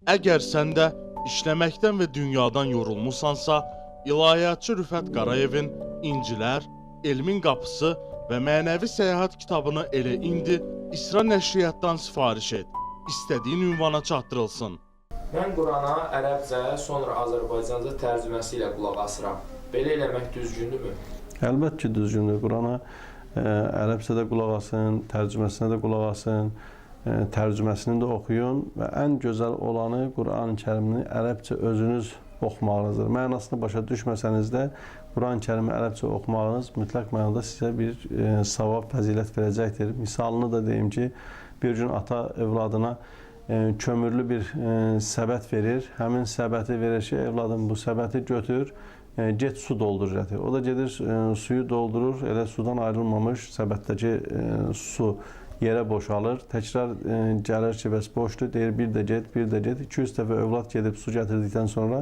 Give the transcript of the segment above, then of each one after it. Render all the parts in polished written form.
Əgər sən də işləməkdən və dünyadan yorulmusansa, İlahiyyatçı Rüfət Qarayevin İncilər, Elmin Qapısı və Mənəvi Səyahət kitabını elə indi İsra Nəşriyyatdan sifariş et. İstədiyin ünvana çatdırılsın. Mən Qurana ərəbcə, sonra Azərbaycanca tərcüməsi ilə qulaq asıram. Belə eləmək düzgündürmü? Əlbəttə ki, düzgündür. Qurana ərəbcədə qulaq asın, tərcüməsinə də qulaq asın, tərcüməsini də oxuyun və ən gözəl olanı Quran-ı Kərimini ərəbcə özünüz oxumağınızdır. Mənasını başa düşməsəniz də Quran-ı Kərimi ərəbcə oxumağınız mütləq mənada sizə bir savab, fəzilət verəcəkdir. Misalını da deyim ki, bir gün ata evladına kömürlü bir səbət verir. Həmin səbəti verir ki, evladım bu səbəti götür, get su doldur gətir. O da gedir suyu doldurur, elə sudan ayrılmamış səbətdəki su yerə boşalır. Təkrar gəlir ki, bəs boşdur, deyir bir də get, bir də get. 200 dəfə övlad gedib su gətirdikdən sonra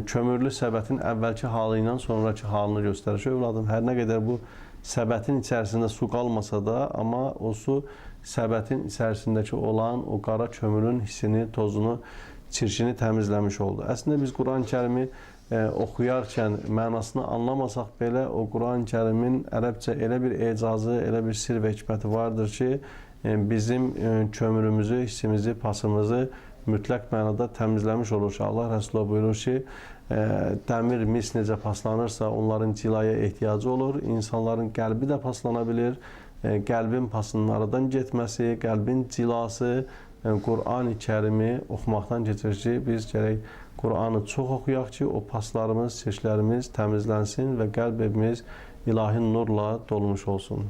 kömürlü səbətin əvvəlki halı ilə sonraki halını göstərir. Övladım, hər nə qədər bu səbətin içərisində su qalmasa da, amma o su səbətin içərisindəki olan o qara kömürün hissini, tozunu, çirkini təmizləmiş oldu. Əslində biz Quran-ı Kərimi oxuyarkən mənasını anlamasaq belə o Quran-ı Kərimin ərəbcə elə bir ecazı, elə bir sir və hikməti vardır ki, bizim kömürümüzü, hissimizi, pasımızı mütləq mənada təmizləmiş olur ki, Allah Rəsulullah buyurur ki, dəmir, mis necə paslanırsa onların cilaya ehtiyacı olur, insanların qəlbi də paslana bilir, qəlbin pasının aradan getməsi, qəlbin cilası Quran-ı Kərimi oxumaqdan keçir ki, biz gərək Quranı çox oxuyaq ki, o paslarımız, seçkilərimiz təmizlənsin və qəlb evimiz ilahi nurla dolmuş olsun.